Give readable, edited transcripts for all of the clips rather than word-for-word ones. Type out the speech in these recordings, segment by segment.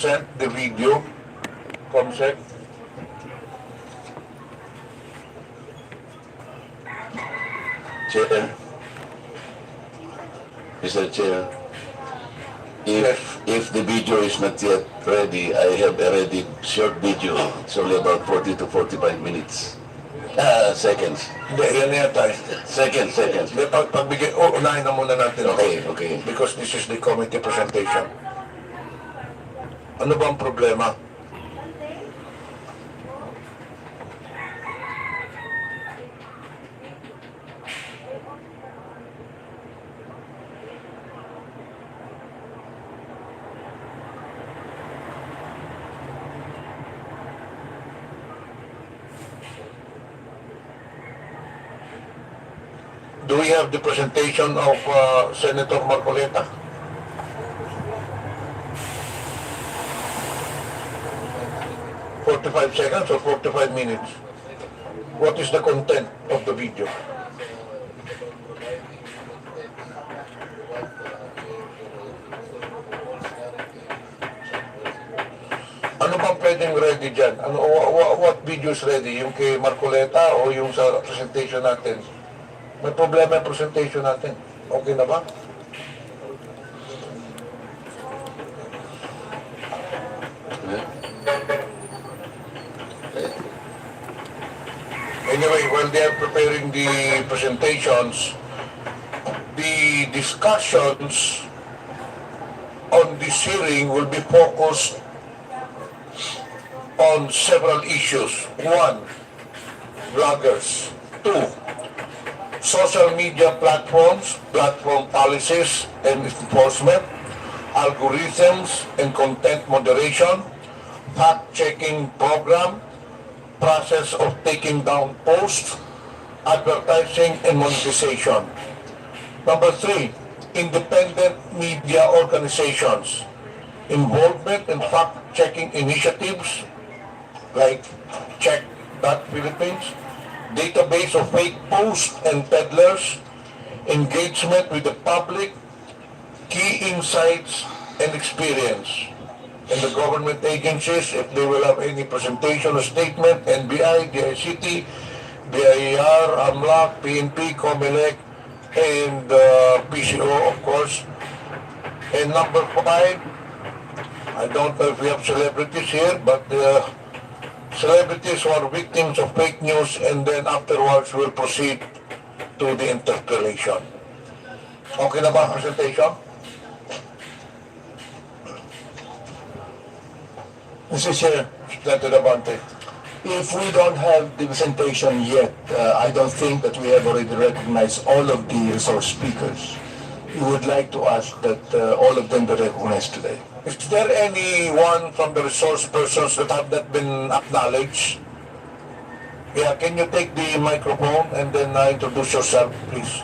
sent the video, Comsec. Chair, Mr. Chair, if the video is not yet ready, I have a ready short video. It's only about 40 to 45 minutes. Seconds. Hindi, yan yata. Seconds. Hindi, pagbigay, unahin na muna natin. Okay. Because this is the committee presentation. Ano ba ang problema? Do we have the presentation of Senator Marcoleta? "45 seconds or 45 minutes? What is the content of the video? Ano bang pwedeng ready dyan? What video is ready? Yung kay Marcoleta o yung sa presentation natin? May problema yung presentation natin. Okay na ba? Anyway, while they are preparing the presentations, the discussions on this hearing will be focused on several issues. 1, bloggers. 2, social media platforms, platform policies and enforcement, algorithms and content moderation, fact-checking program, process of taking down posts, advertising and monetization. Number 3, independent media organizations, involvement in fact-checking initiatives like Check.Philippines, database of fake posts and peddlers, engagement with the public, key insights and experience. And the government agencies, if they will have any presentation or statement, NBI, DICT, BIR, AMLAC, PNP, COMELEC, and PCO, of course. And number 5, I don't know if we have celebrities here, but celebrities who are victims of fake news, and then afterwards we'll proceed to the interpellation. Okay na ba ang presentation? Mr. Chair, Senator Davante. if we don't have the presentation yet, I don't think that we have already recognized all of the resource speakers. We would like to ask that all of them be recognized today. Is there anyone from the resource persons that have not been acknowledged? Yeah, can you take the microphone and then introduce yourself, please?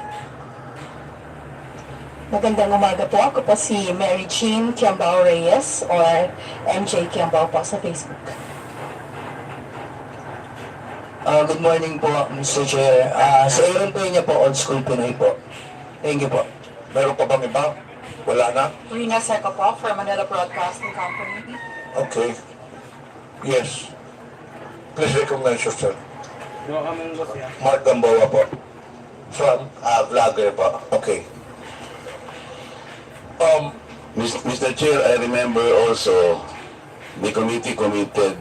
Magandang umaga po. Ako po si Mary Jean Kiambao Reyes or MJ Kiambao po sa Facebook. Good morning po, Mr. Chair. Sa ilan po niya po, old school Pinoy po. Thank you po. Meron pa bang iba? Wala na? Rina Seco po for Manila Broadcasting Company. Okay. Yes. Please recognize yourself. Mark Gamboa po. From? Vlogger po. Okay. Mr. Chair, I remember also the committee committed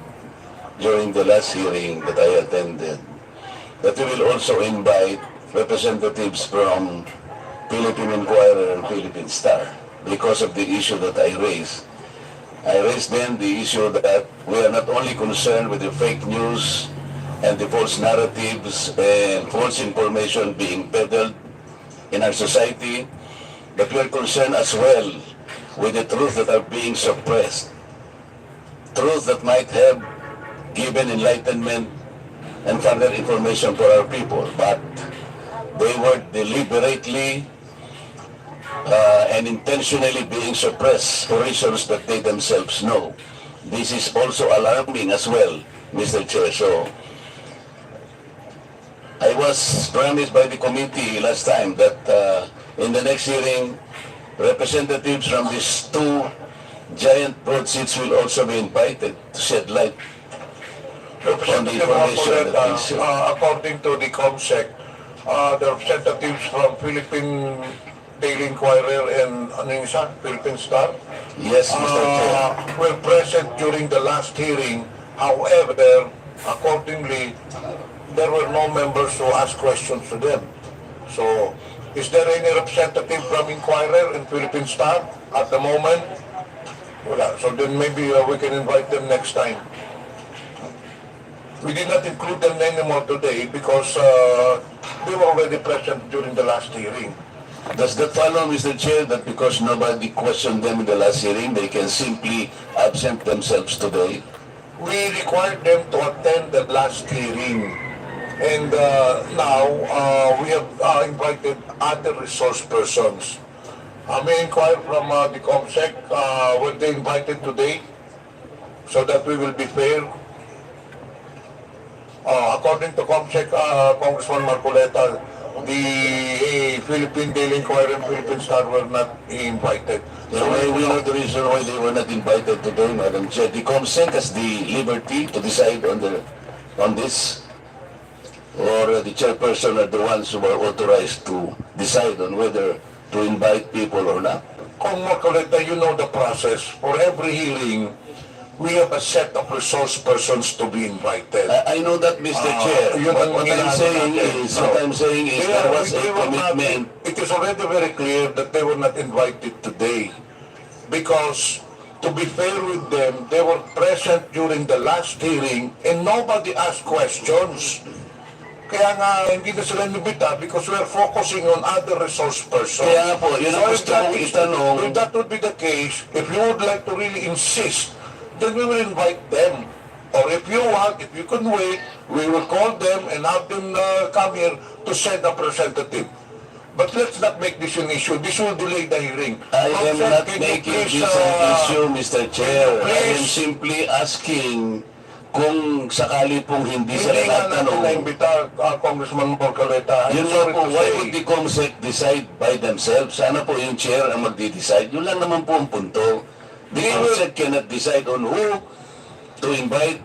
during the last hearing that I attended that we will also invite representatives from Philippine Inquirer and Philippine Star because of the issue that I raised. I raised then the issue that we are not only concerned with the fake news and the false narratives and false information being peddled in our society, but we are concerned as well with the truth that are being suppressed. Truth that might have given enlightenment and further information for our people, but they were deliberately and intentionally being suppressed for reasons that they themselves know. This is also alarming as well, Mr. Chair. So, I was promised by the committee last time that in the next hearing, representatives from these two giant broad seats will also be invited to shed light on the Representative information that Marcoleta, we share. according to the COMSEC, the representatives from Philippine Daily Inquirer and ano yung isa? Philippine Star Yes, Mr. Chair. were present during the last hearing. However, accordingly, there were no members to ask questions to them. So, is there any representative from Inquirer and Philippine Star at the moment? Wala. So then maybe we can invite them next time. We did not include them anymore today because they were already present during the last hearing. Does that follow, Mr. Chair, that because nobody questioned them in the last hearing, they can simply absent themselves today? We required them to attend the last hearing. And now we have invited other resource persons. May I inquire from the COMSEC, were they invited today so that we will be fair? According to COMSEC, Congressman Marcoleta, the Philippine Daily Inquirer and Philippine Star were not invited. So we know the reason why they were not invited today, Madam Chair. The COMSEC has the liberty to decide on this, or the chairperson are the ones who are authorized to decide on whether to invite people or not. Kung Marcoleta, you know the process. For every hearing, we have a set of resource persons to be invited. I know that, Mr. Chair. yun ang What I'm saying natin. is, what I'm saying is there was a They were not- commitment. It is already very clear that they were not invited today. Because, to be fair with them, they were present during the last hearing and nobody asked questions. Kaya nga, hindi na sila nibita because we are focusing on other resource persons. Kaya nga po, yun ang if gusto that kong is- itanong. If that would be the case, if you would like to really insist, then we will invite them. Or if you want, if you can wait, we will call them and have them come here to send a representative. But let's not make this an issue. This will delay the hearing. I am Congressman, not can you making please, this an issue, Mr. Chair. I am please- simply asking kung sakali pong hindi sila Hindi nga natin nagtanong. na-imbita, Congressman Marcoleta. I'm Yun nga sorry po, to why say. would the COMSEC decide by themselves? Sana po yung chair ang magdi-decide. Yun lang naman po ang punto. The COMSEC cannot decide on who to invite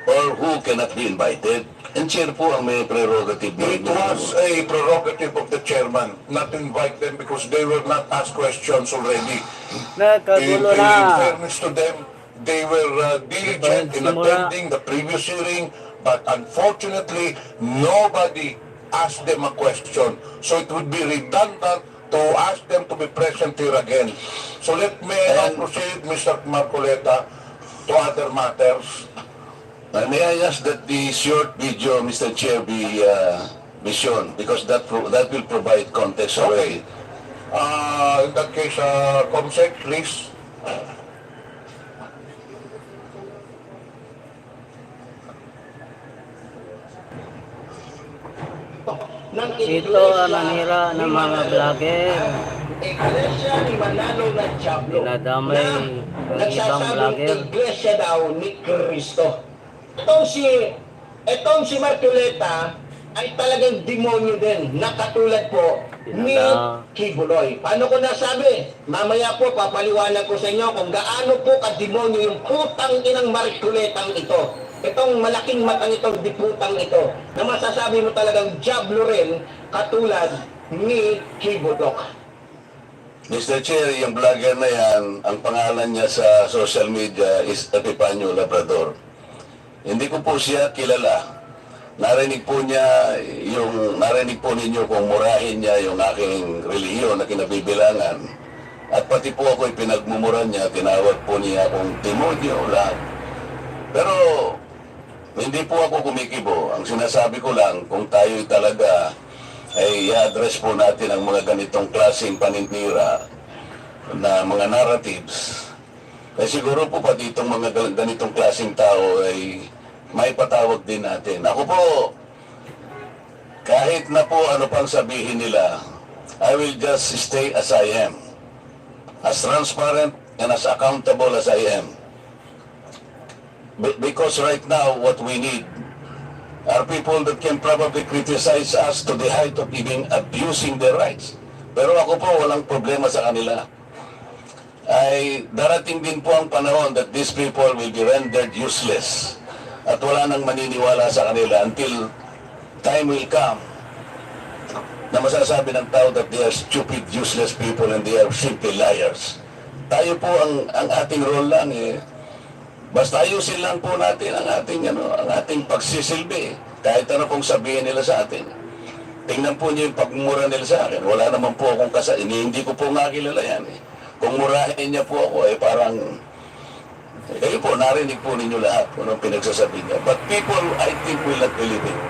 or who cannot be invited. And chair po ang may prerogative. It was a prerogative of the chairman not to invite them because they were not asked questions already. Nagkagulo In na. fairness to them, they were diligent in attending the previous hearing, but unfortunately, nobody asked them a question. So it would be redundant to ask them to be present here again. So let me now proceed, Mr. Marcoleta, to other matters. May I ask that the short video, Mr. Chair, be shown because that will provide context already. In that case, COMSEC, please. Ito ang nanira ng mga vlogger. Iglesia ni Manalo na Diablo Dinadamay na ng ibang nagsasabing vlogger. iglesia daw ni Cristo. Itong si Marcoleta ay talagang demonyo din na katulad po ni Kibuloy. Paano ko nasabi? Mamaya po papaliwanag ko sa inyo kung gaano po ka-demonyo yung putang inang Marcoletang ito. Itong malaking matang itong diputang ito na masasabi mo talagang Diablo rin katulad ni Kibudok. Mr. Chair, yung vlogger na yan, ang pangalan niya sa social media is Epipanyo Labrador. Hindi ko po siya kilala. Narinig po ninyo kung murahin niya yung aking relihiyon na kinabibilangan. At pati po ako pinagmumura niya, tinawag po niya akong demonyo lahat. Pero hindi po ako kumikibo. Ang sinasabi ko lang, kung tayo talaga ay i-address po natin ang mga ganitong klaseng paninira na mga narratives, ay siguro po pa ditong mga ganitong klaseng tao ay may patawag din natin. Ako po, kahit na po ano pang sabihin nila, I will just stay as I am. As transparent and as accountable as I am. Because right now, what we need are people that can probably criticize us to the height of even abusing their rights. Pero ako po, walang problema sa kanila. ay darating din po ang panahon that these people will be rendered useless at wala nang maniniwala sa kanila until time will come na masasabi ng tao that they are stupid, useless people and they are simply liars. Tayo po ang ating role lang basta ayusin lang po natin ang ating pagsisilbi. Kahit ano pong sabihin nila sa atin. Tingnan po niyo yung pagmura nila sa akin. Wala naman po akong hindi ko po nga kilala yan Kung murahin niya po ako, parang, kayo po, narinig po ninyo lahat kung anong pinagsasabi niya. But people, I think, will not believe it.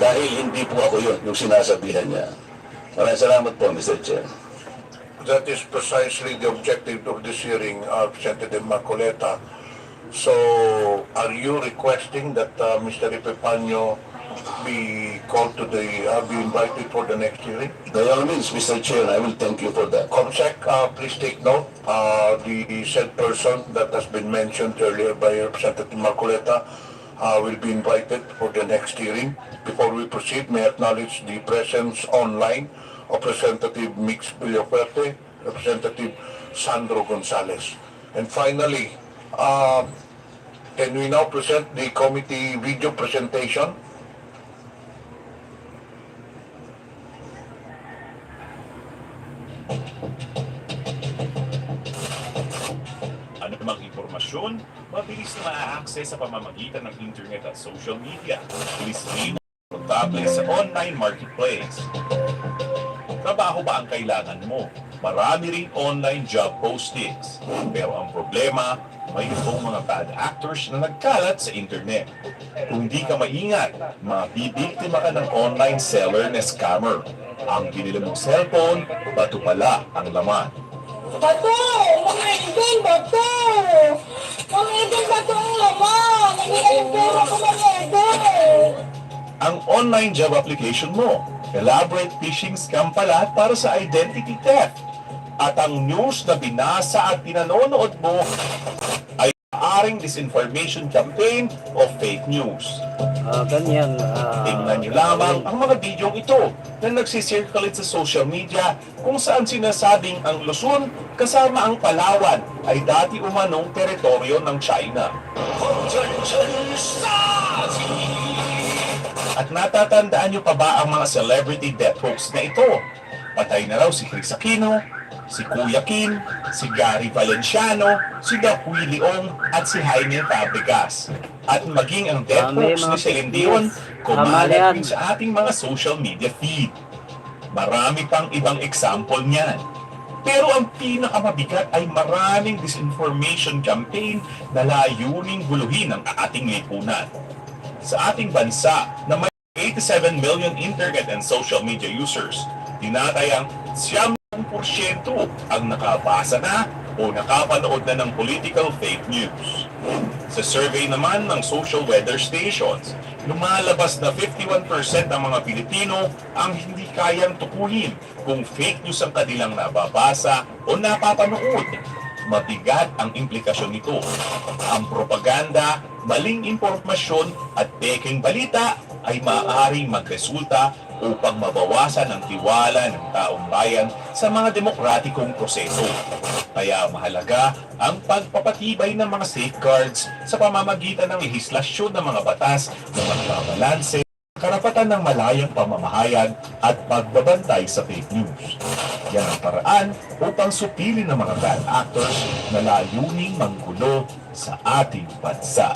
Dahil hindi po ako yun, yung sinasabihan niya. Maraming salamat po, Mr. Chair. That is precisely the objective of this hearing, Representative Marcoleta. So, are you requesting that Mr. Epipanyo be called to be invited for the next hearing? By all means, Mr. Chair, I will thank you for that. Comsec, please take note. The said person that has been mentioned earlier by Representative Marcoleta will be invited for the next hearing. Before we proceed, may I acknowledge the presence online of Representative Mix Villaferte, Representative Sandro Gonzalez. And finally, can we now present the committee video presentation? Ano namang impormasyon, mabilis na ma-access sa pamamagitan ng internet at social media. Listening portable sa online marketplace. Trabaho ba ang kailangan mo? Marami ring online job postings. Pero ang problema, may itong mga bad actors na nagkalat sa internet. Kung di ka maingat, mabibiktima ka ng online seller na scammer. Ang binili mong cellphone, bato pala ang laman. Bato! Mga Eden, bato! Mga Eden, bato ang laman! Nangyayang pera ko, mga Eden! Ang online job application mo, elaborate phishing scam pala para sa identity theft. At ang news na binasa at pinanonood mo ay maaring disinformation campaign o fake news. Ganyan. Tingnan niyo lamang ang mga bidyong ito na nagsisirculate sa social media kung saan sinasabing ang Luzon kasama ang Palawan ay dati umanong teritoryo ng China. At natatandaan niyo pa ba ang mga celebrity death hoax na ito? Patay na raw si Chris Aquino, si Kuya Kim, si Gary Valenciano, si Doc Willie Ong at si Jaime Fabregas. At maging ang death hoax ni Celine Dion, kumalat din sa ating mga social media feed. Marami pang ibang example niyan. Pero ang pinakamabigat ay maraming disinformation campaign na layuning guluhin ang ating lipunan. Sa ating bansa na may 87 million internet and social media users, tinatayang 90% ang nakabasa na o nakapanood na ng political fake news. Sa survey naman ng social weather stations, lumalabas na 51% ng mga Pilipino ang hindi kayang tukuyin kung fake news ang kanilang nababasa o napapanood. Mabigat ang implikasyon nito. Ang propaganda, maling impormasyon at peking balita ay maaaring magresulta upang mabawasan ang tiwala ng taong bayan sa mga demokratikong proseso. Kaya mahalaga ang pagpapatibay ng mga safeguards sa pamamagitan ng lehislasyon ng mga batas na magbabalanse, karapatan ng malayang pamamahayag at pagbabantay sa fake news. Yan ang paraan upang supilin ng mga bad actors na layuning manggulo sa ating bansa.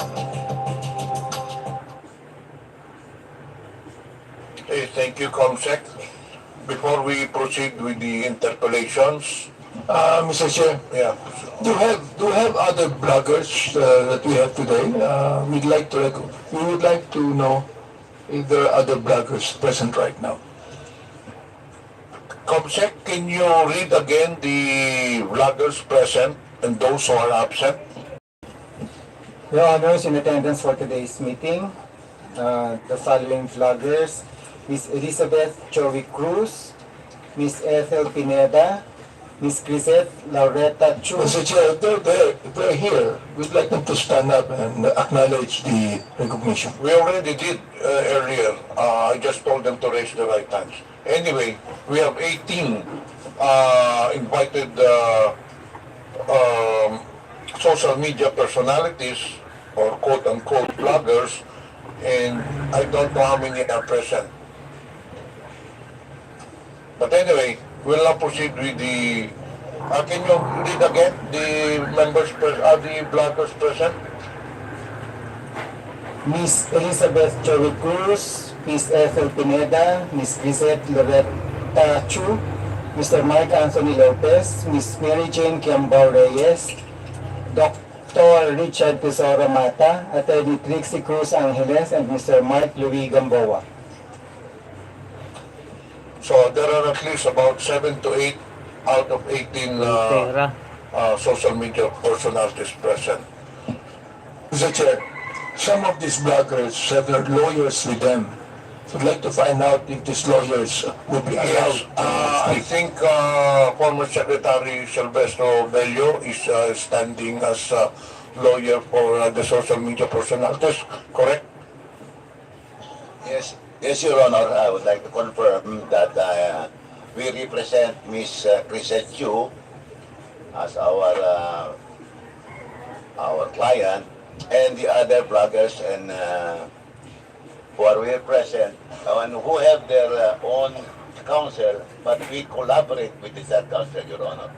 Okay, thank you, Comsec. Before we proceed with the interpellations, Mr. Chair, yeah, do you have other bloggers that we have today? We would like to know if there are other bloggers present right now. Comsec, can you read again the vloggers present and those who are absent? Your Honors, in attendance for today's meeting, the following vloggers: Ms. Elizabeth Joey Cruz, Ms. Ethel Pineda, Ms. Crisette Laureta Chu. Mr. Chair, they're here. We'd like them to stand up and acknowledge the recognition. We already did earlier. I just told them to raise the right hands. Anyway, we have 18 invited social media personalities or quote-unquote bloggers, and I don't know how many are present. But anyway, we'll now proceed with the... can you read again the the bloggers present? Miss Elizabeth Joey Cruz, Miss Ethel Pineda, Miss Grisette Loretta Chu, Mr. Mark Anthony Lopez, Miss Mary Jane Kiambao Reyes, Dr. Richard Tesoro Mata, Attorney Trixie Cruz Angeles, and Mr. Mark Louis Gamboa. So there are at least about 7 to 8 out of 18 Pera. social media personalities present. Mr. Chair, some of these bloggers have their lawyers with them. I'd like to find out if these lawyers will be allowed Yes, I think former Secretary Silvestro Bello is standing as lawyer for the social media personalities, correct? Yes, yes, Your Honor. I would like to confirm that we represent Miss Chrisette Chu as our client, and the other bloggers and who are here present and who have their own counsel, but we collaborate with the third counsel, Your Honor.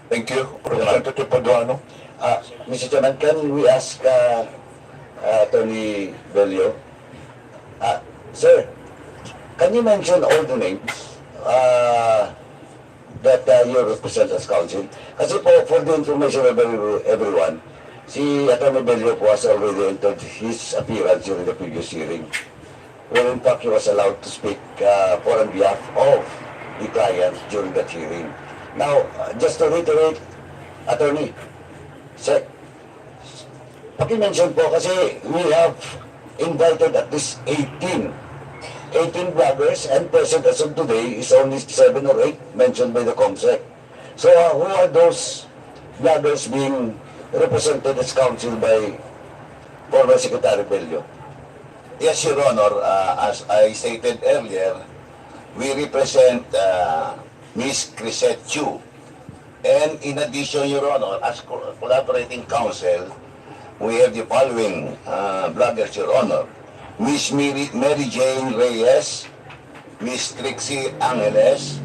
Thank you, Representative Paduano. Mr. Chairman, can we ask Attorney Bello? Sir, can you mention all the names that you represent as counsel? Kasi po, for the information of everyone, si Attorney Bello po has already entered his appearance during the previous hearing, where in fact he was allowed to speak for on behalf of the client during that hearing. Now, just to reiterate, Attorney, sir, paki-mention po kasi we have invited at least 18 bloggers, and present as of today is only 7 or 8 mentioned by the COMSEC. So who are those bloggers being represented as counsel by former Secretary Bello? Yes, Your Honor. As I stated earlier, we represent Miss Chrisette Chu. And in addition, Your Honor, as collaborating counsel, we have the following bloggers, Your Honor. Miss Mary Jane Reyes, Miss Trixie Angeles,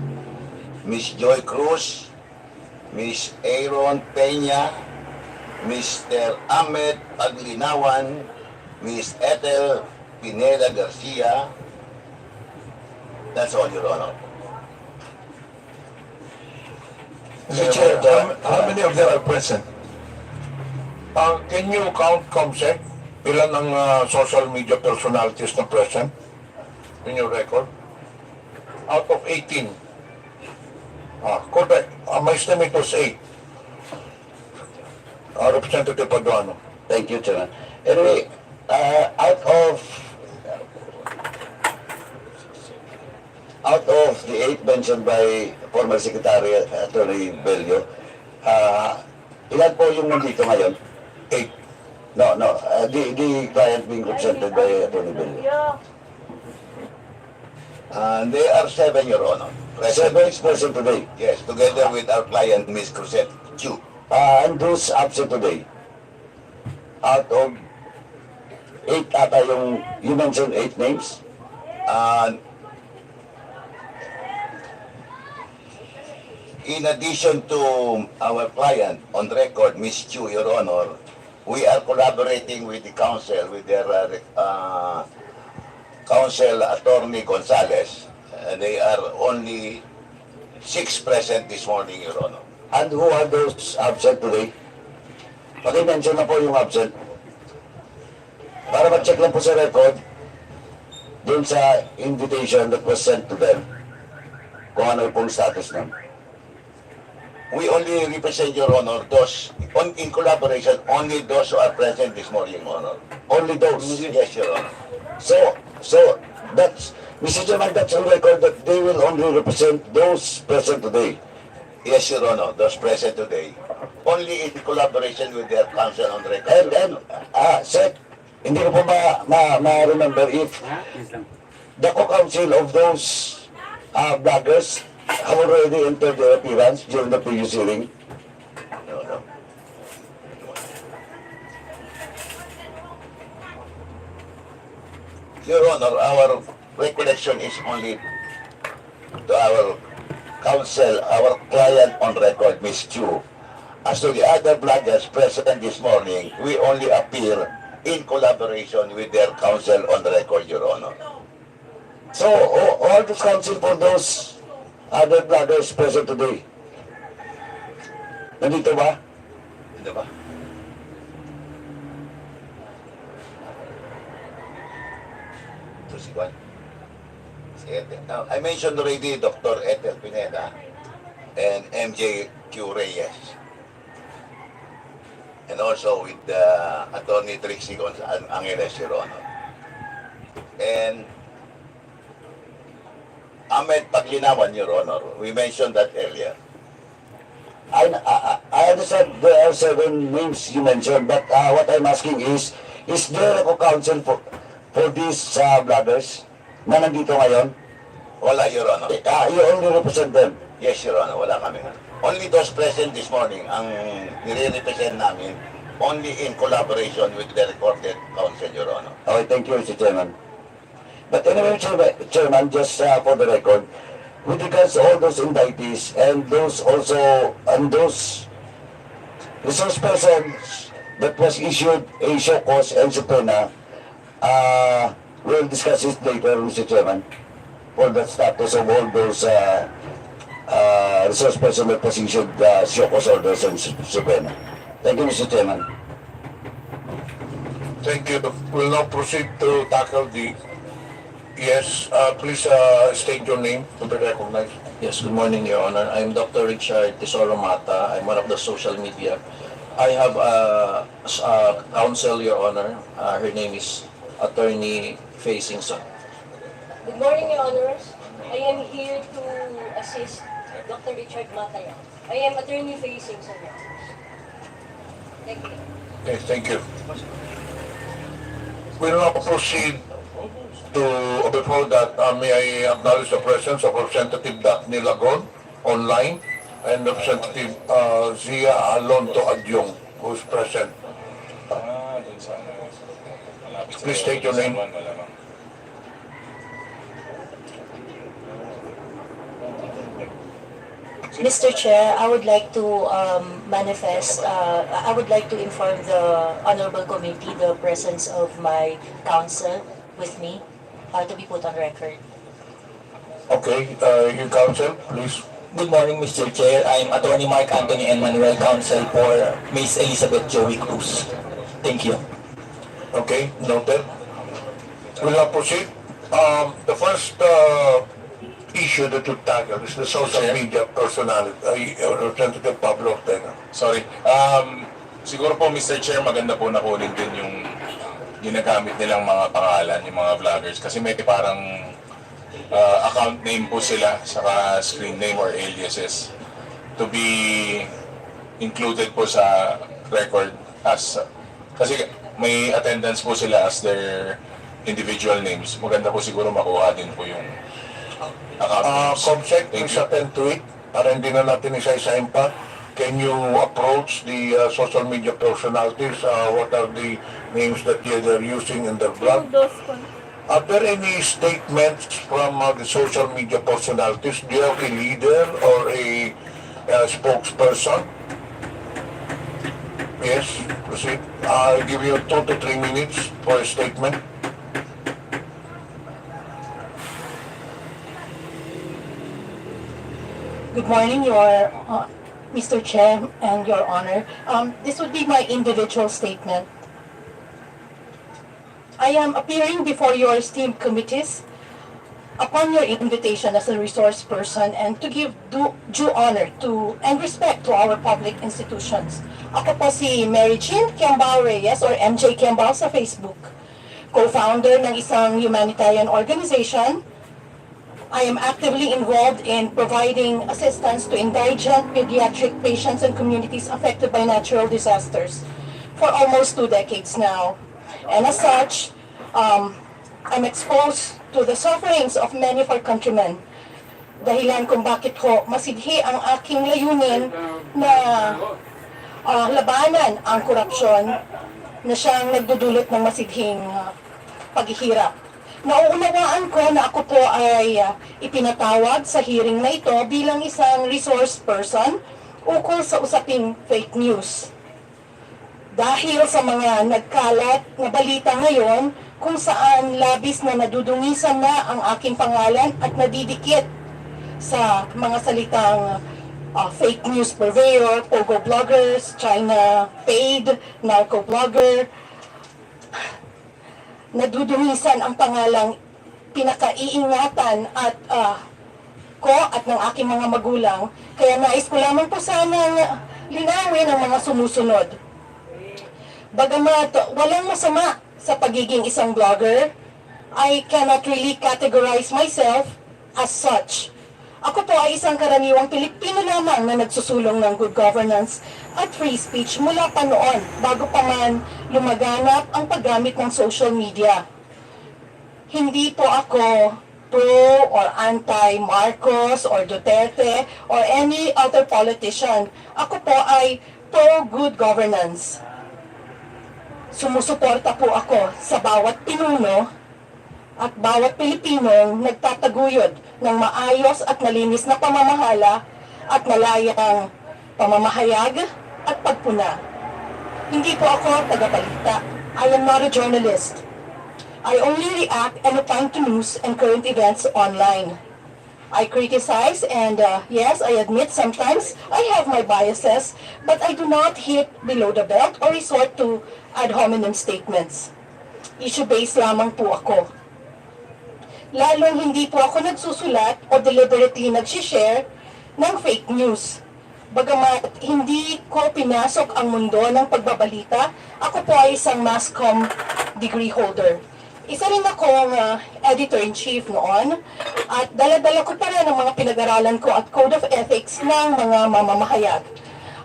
Miss Joy Cruz, Miss Aaron Peña, Mr. Ahmed Paglinawan, Miss Ethel Pineda Garcia. That's all, Your Honor. Mr. Chair, how many of them are present? Can you count, COMSEC, ilan ang social media personalities na present in your record? Out of 18. Correct. My estimate was 8. Representative Paduano. Thank you, Chairman. Anyway, out of the 8 mentioned by former Secretary Attorney Bello, ilan po yung nandito ngayon? 8. No, the client being represented by Attorney Bello. They are 7, Your Honor. 7 is present today. Yes, together with our client, Ms. Chrisette Chu. And those absent today, out of 8 ata yung, you mentioned 8 names? In addition to our client on record, Ms. Chu, Your Honor, we are collaborating with the counsel, with their counsel, Attorney Gonzales. They are only 6 present this morning, Your Honor. And who are those absent today? Paki-mention na po yung absent. Para ma-check lang po sa record, dun sa invitation that was sent to them, kung ano pong status nun. We only represent, Your Honor, those, in collaboration, only those who are present this morning, Your Honor. Only those? Yes, Your Honor. So that's, Mr. Chairman, that's on record that they will only represent those present today. Yes, Your Honor, those present today. Only in collaboration with their counsel on record. And Sir, hindi ko po ma-remember if the co-counsel of those bloggers have already entered their appearance during the previous hearing. Your Honor, our recollection is only to our counsel, our client on record, Ms. Chu. As to the other bloggers present this morning, we only appear in collaboration with their counsel on record, Your Honor. So, all the counsel for those other bloggers present today, nandito ba? Hindi ba? Ito si Juan. Si Ethel. Now, I mentioned already Dr. Ethel Pineda and MJ Reyes. And also with Attorney Trixie Angeles, Your Honor. And Ahmed Paglinawan, Your Honor. We mentioned that earlier. I understand there are 7 names you mentioned, but what I'm asking is there a counsel for these bloggers na nandito ngayon? Wala, Your Honor. You only represent them? Yes, Your Honor. Wala kami. Only those present this morning, ang nire-represent namin, only in collaboration with the recorded counsel, Your Honor. Okay, thank you, Mr. Chairman. But anyway, Chairman, just for the record, with regards to all those indictees and those resource persons that was issued a show cause and subpoena, we'll discuss it later, Mr. Chairman, for the status of all those resource persons that was issued show cause orders and subpoena. Thank you, Mr. Chairman. Thank you. We'll now proceed to tackle the... Yes, please state your name to be recognized. Yes, good morning, Your Honor. I'm Dr. Richard Tesoro Mata. I'm one of the social media. I have a counsel, Your Honor. Her name is Attorney Faye Singson. Good morning, Your Honors. I am here to assist Dr. Richard Mata. I am attorney facing sir. Thank you. Okay, thank you. We'll now proceed to, before that, may I acknowledge the presence of Representative Daphne Lagon online and Representative Zia Alonto Adyong, who is present. Please state your name. Mr. Chair, I would like to I would like to inform the Honorable Committee the presence of my counsel with me to be put on record. Okay, your counsel, please. Good morning, Mr. Chair. I'm Attorney Mark Anthony and Manuel Counsel for Ms. Elizabeth Joey Cruz. Thank you. Okay, noted. We'll now proceed. The first issue that you tackle is the social media personality, Representative Pablo Ortega. Sorry. Siguro po, Mr. Chair, maganda po na kunin din yung ginagamit nilang mga pangalan, yung mga vloggers. Kasi may parang account name po sila, saka screen name or aliases to be included po sa record as... Kasi may attendance po sila as their individual names. Maganda po siguro makuha din po yung account names. Comsec, please attend to it. Para hindi na natin isa-isahin pa. Can you approach the social media personalities? What are the names that they're using in their blog? Are there any statements from the social media personalities? Do you have a leader or a spokesperson? Yes, proceed. I'll give you 2 to 3 minutes for a statement. Good morning, Your Mr. Chair and Your Honor. This would be my individual statement. I am appearing before your esteemed committees upon your invitation as a resource person and to give due honor to and respect to our public institutions. Ako po si Mary Jean Kiambao Reyes or MJ Kiambao sa Facebook, co-founder ng isang humanitarian organization. I am actively involved in providing assistance to indigent pediatric patients and communities affected by natural disasters for almost 2 decades now. And as such, I'm exposed to the sufferings of many of our countrymen. Dahilan kung bakit ho masidhi ang aking layunin na labanan ang korupsyon na siyang nagdudulot ng masidhing paghihirap Nauunawaan ko na ako po ay ipinatawag sa hearing na ito bilang isang resource person ukol sa usaping fake news. Dahil sa mga nagkalat na balita ngayon kung saan labis na nadudungisan na ang aking pangalan at nadidikit sa mga salitang fake news purveyor, pogo bloggers, China paid, narco blogger, nadudungisan ang pangalang pinakaiingatan at ko at ng aking mga magulang. Kaya nais ko lamang po sanang linawin ang mga sumusunod. Bagamat walang masama sa pagiging isang blogger, I cannot really categorize myself as such. Ako po ay isang karaniwang Pilipino lamang na nagsusulong ng good governance at free speech mula pa noon, bago pa man lumaganap ang paggamit ng social media. Hindi po ako pro or anti-Marcos or Duterte or any other politician. Ako po ay pro good governance. Sumusuporta po ako sa bawat pinuno at bawat Pilipinong nagtataguyod ng maayos at malinis na pamamahala at malayang pamamahayag at pagpuna. Hindi po ako tagapalita. I am not a journalist. I only react and opine to news and current events online. I criticize and yes, I admit sometimes I have my biases, but I do not hit below the belt or resort to ad hominem statements. Issue-based lamang po ako. Lalong hindi po ako nagsusulat o deliberately nag-share ng fake news. Bagamat hindi ko pinasok ang mundo ng pagbabalita, ako po ay isang mass comm degree holder. Isa rin akong editor-in-chief noon at dala-dala ko pa rin ang mga pinag-aralan ko at code of ethics ng mga mamamahayag.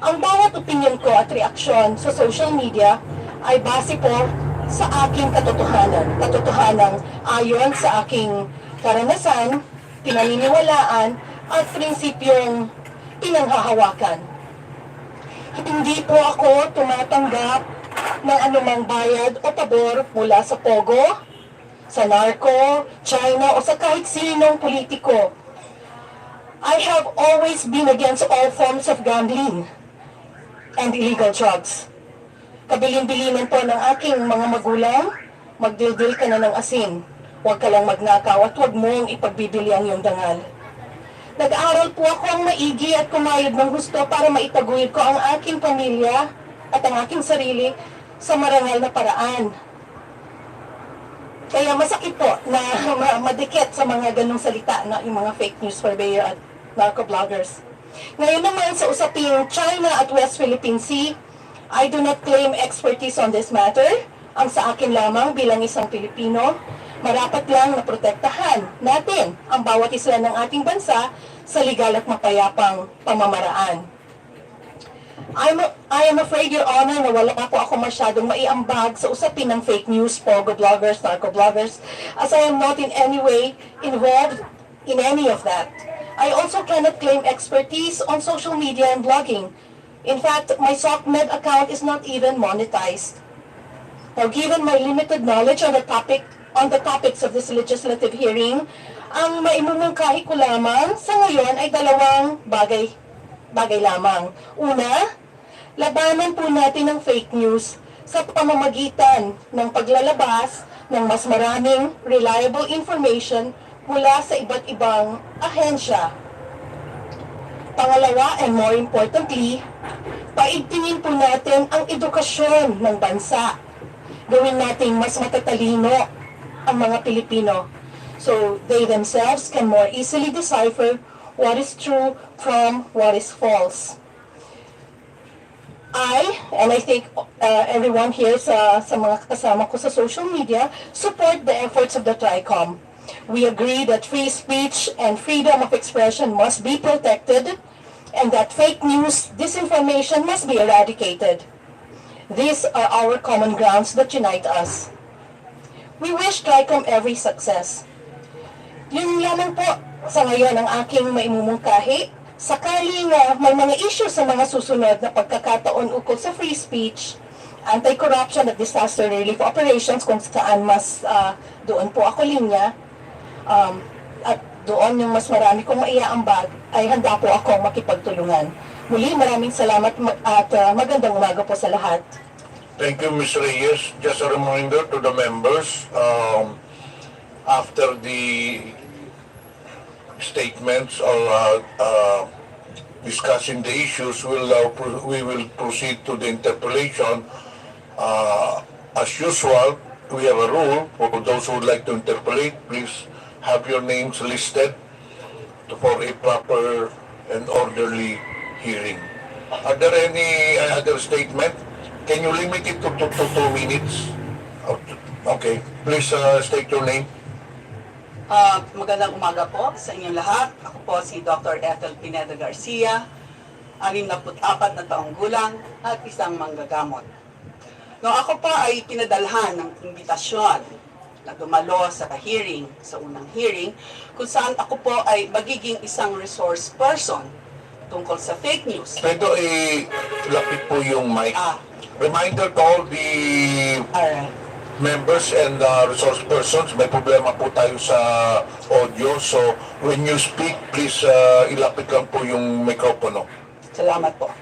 Ang bawat opinion ko at reaksyon sa social media ay base po sa aking katotohanan ayon sa aking karanasan, pinaniniwalaan at prinsipyong pinanghahawakan. Hindi po ako tumatanggap ng anumang bayad o pabor mula sa pogo, sa narco, China o sa kahit sinong politiko. I have always been against all forms of gambling and illegal drugs. Kabilin-bilinan po ng aking mga magulang, magdildil ka na ng asin. Huwag ka lang magnakaw at huwag mong ipagbibili ang iyong dangal. Nag-aral po ako ang maigi at kumayod ng gusto para maitaguyod ko ang aking pamilya at ang aking sarili sa marangal na paraan. Kaya masakit po na madikit sa mga ganong salita na yung mga fake news purveyor at narco-bloggers. Ngayon naman sa usaping China at West Philippine Sea, I do not claim expertise on this matter. Ang sa akin lamang bilang isang Pilipino, marapat lang na protektahan natin ang bawat isla ng ating bansa sa legal at mapayapang pamamaraan. I am afraid, Your Honor, na wala po ako masyadong maiambag sa usapin ng fake news, pogo bloggers, narco bloggers, as I am not in any way involved in any of that. I also cannot claim expertise on social media and blogging. In fact, my SOCMED account is not even monetized. Now, given my limited knowledge on the topics of this legislative hearing, ang maimumungkahi ko lamang sa ngayon ay dalawang bagay lamang. Una, labanan po natin ang fake news sa pamamagitan ng paglalabas ng mas maraming reliable information mula sa iba't ibang ahensya. Pangalawa, and more importantly, paigtingin po natin ang edukasyon ng bansa. Gawin nating mas matatalino ang mga Pilipino so they themselves can more easily decipher what is true from what is false. And I think everyone here sa mga kasama ko sa social media, support the efforts of the TRICOM. We agree that free speech and freedom of expression must be protected and that fake news, disinformation must be eradicated. These are our common grounds that unite us. We wish TRICOM every success. Yun lamang po sa ngayon ang aking maimumungkahi. Sakaling may mga issue sa mga susunod na pagkakataon ukol sa free speech anti-corruption at disaster relief operations kung saan mas doon po ako linya. At doon yung mas marami kong maiaambag ay handa po akong makipagtulungan. Muli, maraming salamat at magandang umaga po sa lahat. Thank you, Ms. Reyes. Just a reminder to the members, after the statements or discussing the issues, we will proceed to the interpellation. As usual, we have a rule for those who would like to interpellate. Please have your names listed for a proper and orderly hearing. Are there any other statement? Can you limit it to 2 minutes? Okay, please state your name. Magandang umaga po sa inyong lahat. Ako po si Dr. Ethel Pineda Garcia, 64 na taong gulang at isang manggagamot. Noong ako po ay pinadalhan ng imbitasyon na dumalo sa hearing, sa unang hearing, kung saan ako po ay magiging isang resource person tungkol sa fake news. Pwede ilapit po yung mic. Reminder to all the members and resource persons, may problema po tayo sa audio. So, when you speak, please ilapit lang po yung mikropono. Salamat po.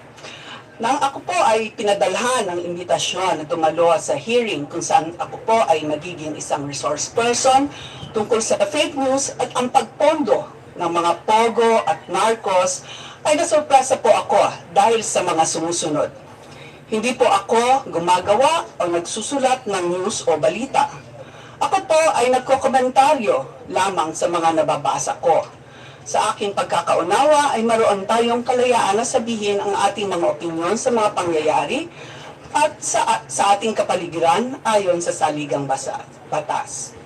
Nang ako po ay pinadalhan ng imbitasyon na dumalo sa hearing kung saan ako po ay magiging isang resource person tungkol sa fake news at ang pagpondo ng mga pogo at narcos, ay nasurpresa po ako dahil sa mga sumusunod. Hindi po ako gumagawa o nagsusulat ng news o balita. Ako po ay nagkokomentaryo lamang sa mga nababasa ko. Sa aking pagkakaunawa ay maroon tayong kalayaan na sabihin ang ating mga opinyon sa mga pangyayari at sa ating kapaligiran ayon sa saligang batas.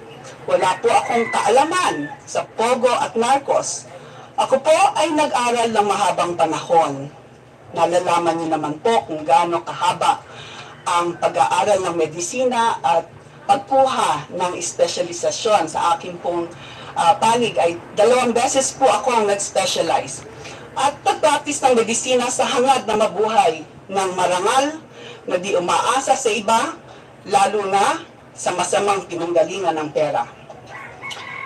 Wala po akong kaalaman sa pogo at narcos. Ako po ay nag-aral ng mahabang panahon. Nalalaman niyo naman po kung gaano kahaba ang pag-aaral ng medisina at pagkuha ng espesyalisasyon. Sa akin pong panig ay 2 beses po ako ang nag-specialize. At pag-practice ng medisina sa hangad na mabuhay ng marangal na di umaasa sa iba, lalo na sa masamang pinanggalingan ng pera.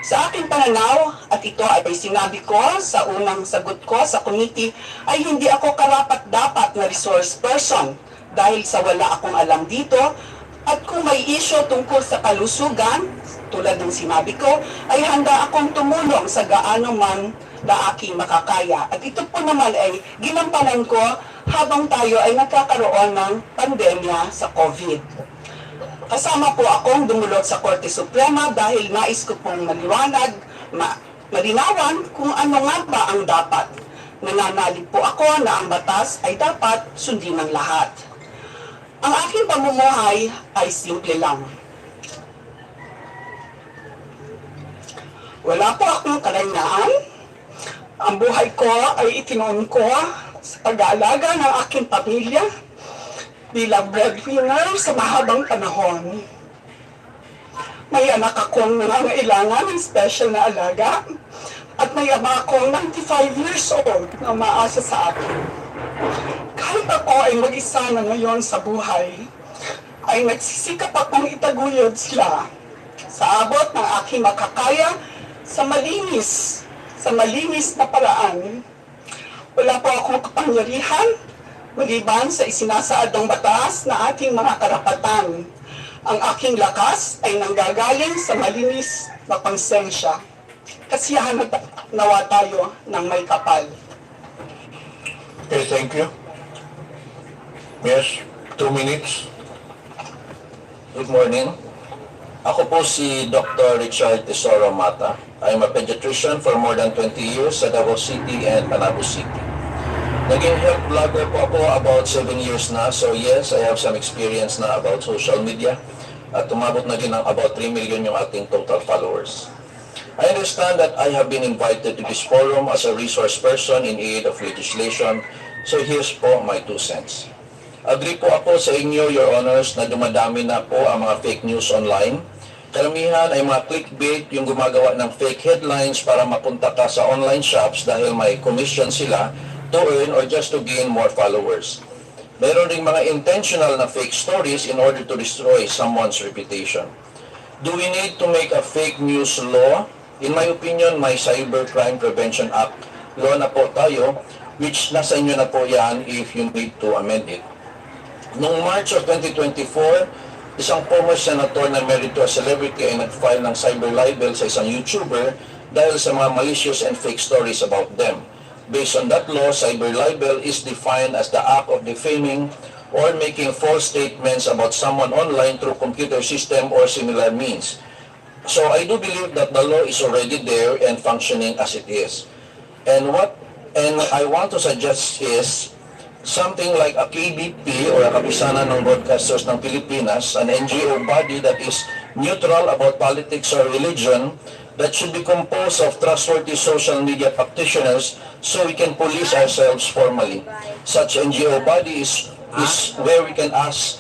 Sa aking pananaw, at ito ay sinabi ko sa unang sagot ko sa committee, ay hindi ako karapat-dapat na resource person dahil sa wala akong alam dito. At kung may issue tungkol sa kalusugan, tulad ng sinabi ko, ay handa akong tumulong sa gaano man na aking makakaya. At ito po naman ay ginampanan ko habang tayo ay nagkakaroon ng pandemya sa COVID. Kasama po akong dumulot sa Korte Suprema dahil nais ko pong malinawan kung ano nga ba ang dapat. Nananalig po ako na ang batas ay dapat sundin ng lahat. Ang aking pamumuhay ay simple lang. Wala po akong karangyaan. Ang buhay ko ay itinoon ko sa pag-aalaga ng aking pamilya bilang breadwinner sa mahabang panahon. May anak akong nangangailangan ng special na alaga at may ama akong 95 years old na umaasa sa akin. Kahit ako ay mag-isa na ngayon sa buhay, ay nagsisikap akong itaguyod sila sa abot ng aking makakaya sa malinis na paraan. Wala po akong kapangyarihan maliban sa isinasaad ng batas na ating mga karapatan. Ang aking lakas ay nanggagaling sa malinis na konsensya. Kasiyahan nawa tayo ng may kapal. Okay, thank you. Yes, 2 minutes. Good morning. Ako po si Dr. Richard Tesoro Mata. I'm a pediatrician for more than 20 years sa Davao City and Panabo City. Naging health blogger po ako about 7 years na. So yes, I have some experience na about social media. At umabot na din ng about 3 million yung ating total followers. I understand that I have been invited to this forum as a resource person in aid of legislation. So here's po my 2 cents. Agree po ako sa inyo, Your Honors, na dumadami na po ang mga fake news online. Karamihan ay mga clickbait, yung gumagawa ng fake headlines para mapunta ka sa online shops dahil may commission sila to earn or just to gain more followers. Meron ring mga intentional na fake stories in order to destroy someone's reputation. Do we need to make a fake news law? In my opinion, may Cybercrime Prevention Act law na po tayo, which nasa inyo na po yan if you need to amend it. Noong March of 2024, isang former senator na married to a celebrity ay nag-file ng cyber libel sa isang YouTuber dahil sa mga malicious and fake stories about them. Based on that law, cyber libel is defined as the act of defaming or making false statements about someone online through computer system or similar means. So I do believe that the law is already there and functioning as it is. And I want to suggest is something like a KBP or a Kapisanan ng Broadcasters ng Pilipinas, an NGO body that is neutral about politics or religion, that should be composed of trustworthy social media practitioners so we can police ourselves formally. Such NGO body is where we can ask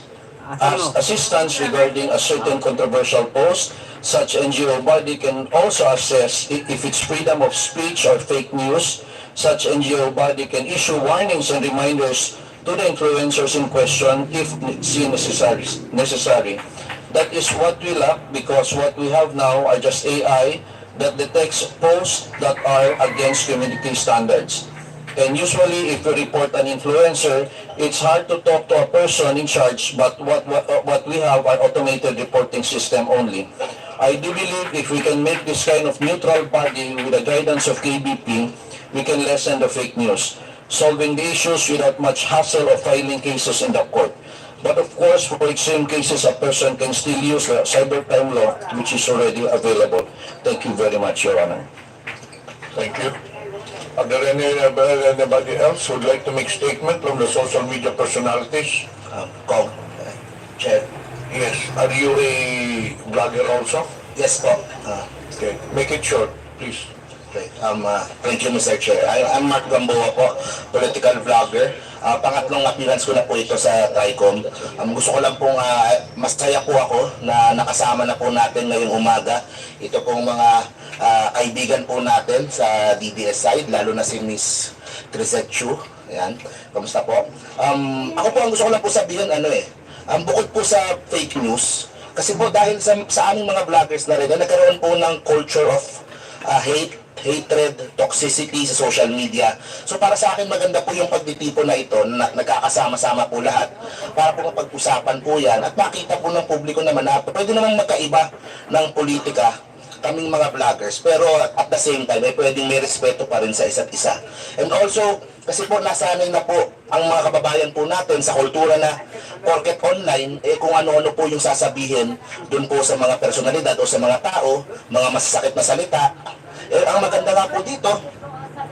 assistance regarding a certain controversial post. Such NGO body can also assess if it's freedom of speech or fake news. Such NGO body can issue warnings and reminders to the influencers in question if seen necessary. That is what we lack, because what we have now are just AI that detects posts that are against community standards. And usually, if you report an influencer, it's hard to talk to a person in charge, but what we have are automated reporting system only. I do believe if we can make this kind of neutral body with the guidance of KBP, we can lessen the fake news, solving the issues without much hassle of filing cases in the court. But of course, for extreme cases, a person can still use the cybercrime law, which is already available. Thank you very much, Your Honor. Thank you. Are there anybody else who would like to make statement from the social media personalities? Chair. Yes. Are you a blogger also? Yes po. Okay. Make it short, please. Okay. Thank you, Mr. Chair. I'm Mark Gamboa po, political vlogger. Pangatlong appearance ko na po ito sa TRICOM. Gusto ko lang pong masaya po ako na nakasama na po natin ngayong umaga. Ito pong mga kaibigan po natin sa DDS side, lalo na si Miss Trisette Chu. Ayan. Kamusta po? Ako po ang gusto ko lang po sabihin, bukod po sa fake news, kasi po dahil sa aming mga vloggers na rin, nagkaroon po ng culture of hatred, toxicity sa social media. So para sa akin maganda po yung pagtitipon na ito, na nagkakasama-sama po lahat para po mapag-usapan po yan at makita po ng publiko naman na pwede naman magkaiba ng politika kaming mga vloggers, pero at the same time ay pwedeng may respeto pa rin sa isa't isa. And also, kasi po nasanay na po ang mga kababayan po natin sa kultura na porket online, kung ano-ano po yung sasabihin dun po sa mga personalidad o sa mga tao, mga masasakit na salita. Ang maganda nga po dito,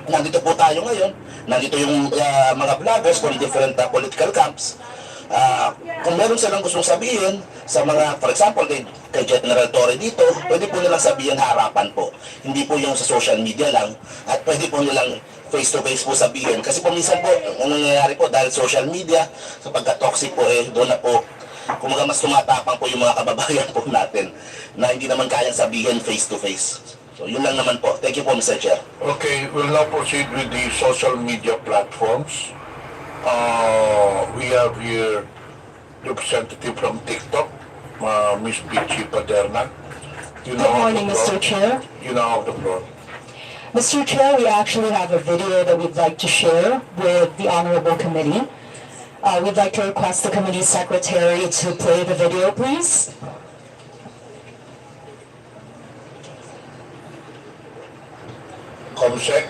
nandito po tayo ngayon, nandito yung mga vloggers from different political camps. Kung meron silang gustong sabihin sa mga, for example, kay General Torre dito, pwede po nilang sabihin harapan po. Hindi po yung sa social media lang, at pwede po nilang face-to-face po sabihin. Kasi po minsan po, ang nangyayari po dahil social media, sa pagka-toxic po, doon na po, kumaga mas tumatapang po yung mga kababayan po natin na hindi naman kayang sabihin face-to-face. So yun lang naman po. Thank you po, Mr. Chair. Okay, we'll now proceed with the social media platforms. We have here representative from TikTok, Miss Pichi Paderna. Good morning, Mr. Chair. You now have the floor. Mr. Chair, we actually have a video that we'd like to share with the Honorable Committee. We'd like to request the committee secretary to play the video, please. Comsec,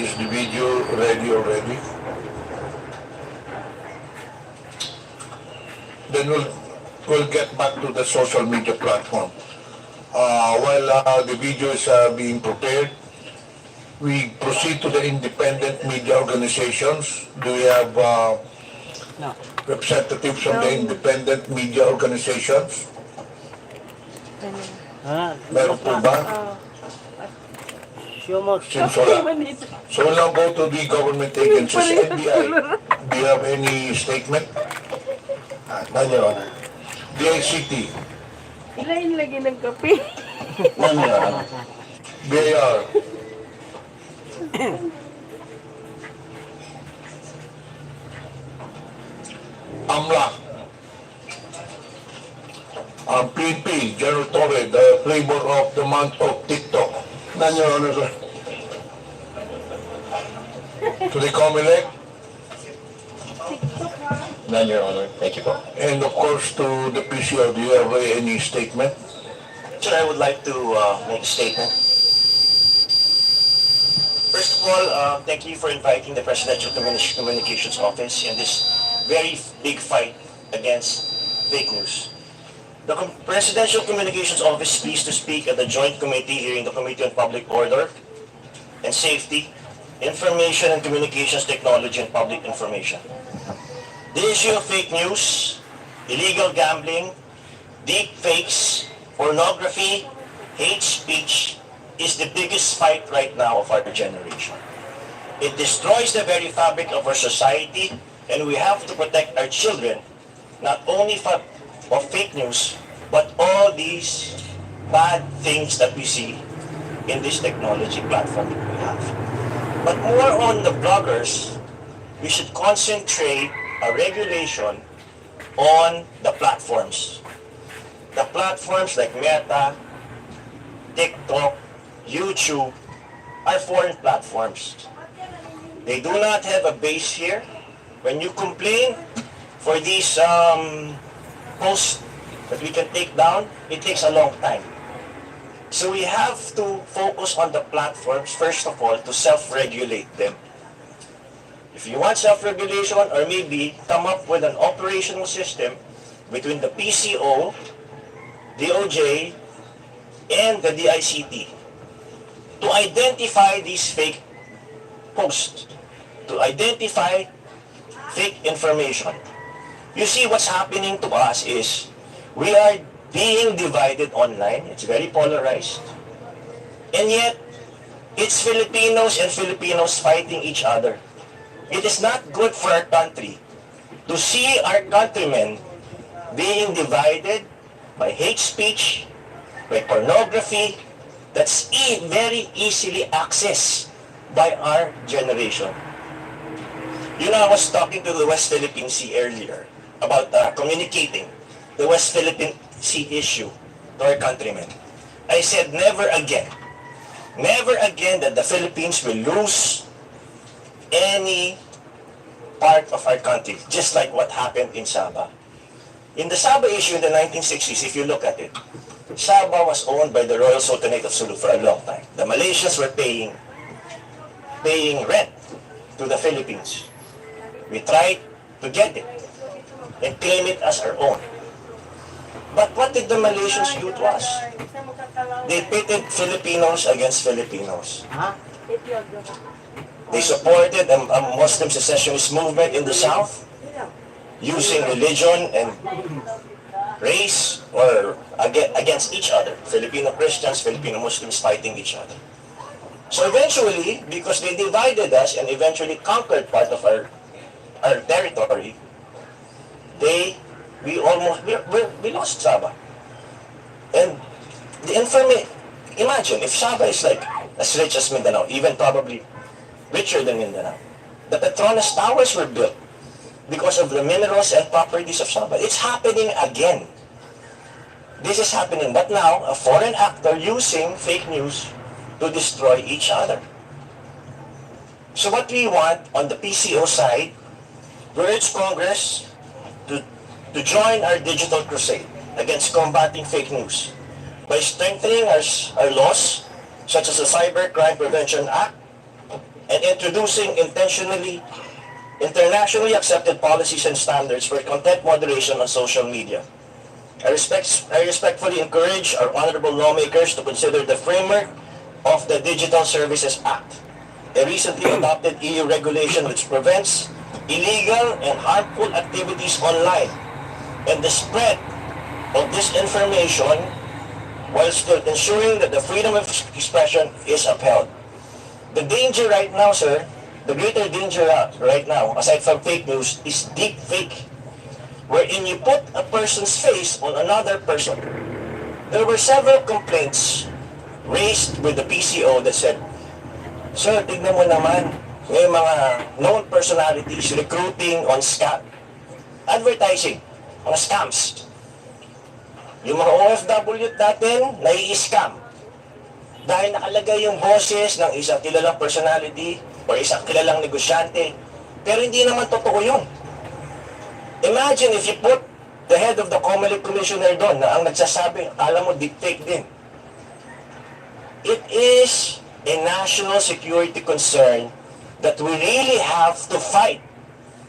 is the video ready already? Then we'll get back to the social media platform. While the video is being prepared, we proceed to the independent media organizations. Do we have representatives from the independent media organizations? Meron po ba? Seems wala. So we'll now go to the government agencies. NBI, do you have any statement? None, Your Honor. DICT. Ilayin lagi ng kape. None, Your Honor. BIR. AMLA, PNP, General Torre, the flavor of the month of TikTok. None, Your Honor, sir. To the COMELEC, None, Your Honor. Thank you po. and of course to the PCO. Do you have any statement? Sir, I would like to make a statement. First of all, thank you for inviting the Presidential Communications Office in this very big fight against fake news. The Presidential Communications Office is pleased to speak at the Joint Committee hearing the Committee on Public Order and Safety, Information and Communications Technology and Public Information. The issue of fake news, illegal gambling, deep fakes, pornography, hate speech is the biggest fight right now of our generation. It destroys the very fabric of our society, and we have to protect our children not only of fake news, but all these bad things that we see in this technology platform that we have. But more on the bloggers, we should concentrate a regulation on the platforms. The platforms like Meta, TikTok, YouTube are foreign platforms. They do not have a base here. When you complain for these posts that we can take down, it takes a long time. So we have to focus on the platforms, first of all, to self-regulate them. If you want self-regulation, or maybe come up with an operational system between the PCO, DOJ, and the DICT to identify these fake posts, to identify fake information. You see, what's happening to us is we are being divided online. It's very polarized. And yet, it's Filipinos and Filipinos fighting each other. It is not good for our country to see our countrymen being divided by hate speech, by pornography, that's very easily accessed by our generation. You know, I was talking to the West Philippine Sea earlier about communicating the West Philippine Sea issue to our countrymen. I said never again that the Philippines will lose any part of our country, just like what happened in Sabah. In the Sabah issue in the 1960s, if you look at it, Sabah was owned by the Royal Sultanate of Sulu for a long time. The Malaysians were paying rent to the Philippines. We tried to get it and claim it as our own. But what did the Malaysians do to us? They pitted Filipinos against Filipinos. They supported a Muslim secessionist movement in the South using religion and race or against each other. Filipino Christians, Filipino Muslims fighting each other. So eventually, because they divided us and eventually conquered part of our territory, we lost Sabah. And the imagine if Sabah is like as rich as Mindanao, even probably richer than Mindanao. The Petronas Towers were built because of the minerals and properties of Sabah. It's happening again. This is happening, but now a foreign actor using fake news to destroy each other. So what we want on the PCO side, we urge Congress to join our digital crusade against combating fake news by strengthening our laws, such as the Cybercrime Prevention Act, and introducing internationally accepted policies and standards for content moderation on social media. I respectfully encourage our honorable lawmakers to consider the framework of the Digital Services Act, a recently adopted EU regulation which prevents illegal and harmful activities online and the spread of disinformation while still ensuring that the freedom of expression is upheld. The danger right now, sir, the greater danger right now, aside from fake news, is deep fake, wherein you put a person's face on another person. There were several complaints raised with the PCO that said, "Sir, tignan mo naman, may mga known personalities recruiting on advertising, mga scams. Yung mga OFW natin, nai-scam. Dahil nakalagay yung boses ng isang kilalang personality o isang kilalang negosyante. Pero hindi naman totoo yun. Imagine if you put the head of the Comelec Commissioner doon na ang nagsasabi, alam mo, deepfake din. It is a national security concern that we really have to fight.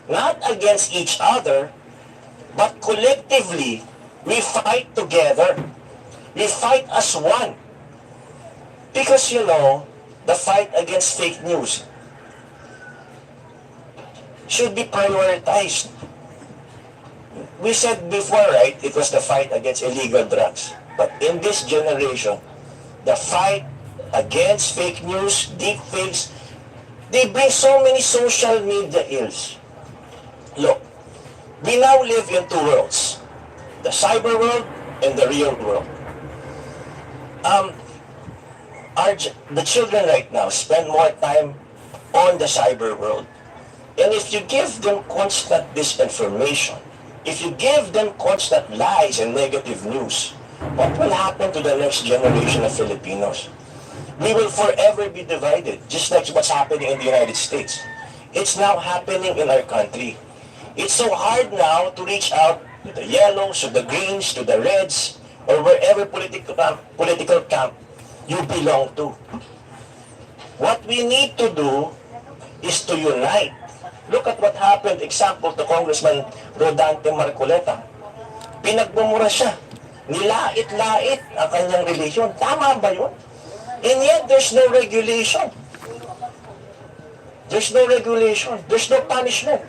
Not against each other, but collectively, we fight together. We fight as one. Because, you know, the fight against fake news should be prioritized. We said before, right, it was the fight against illegal drugs. But in this generation, the fight against fake news, deep fakes, they bring so many social media ills. Look, we now live in two worlds, the cyber world and the real world. The children right now spend more time on the cyber world. And if you give them constant disinformation, if you give them constant lies and negative news, what will happen to the next generation of Filipinos? We will forever be divided, just like what's happening in the United States. It's now happening in our country. It's so hard now to reach out to the yellows, to the greens, to the reds, or wherever political camp you belong to. What we need to do is to unite. Look at what happened, example, to Congressman Rodante Marcoleta. Pinagmumura siya. Nilait-lait ang kanyang religion. Tama ba yun? And yet, there's no regulation. There's no regulation. There's no punishment.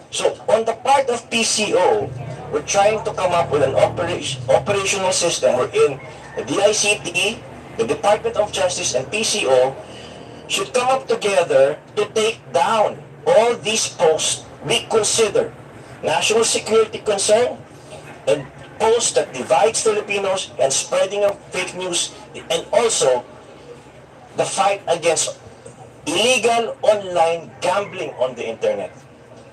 So, on the part of PCO, we're trying to come up with an operational system wherein the DICT, the Department of Justice, and PCO should come up together to take down all these posts we consider national security concern and posts that divides Filipinos and spreading of fake news, and also the fight against illegal online gambling on the internet.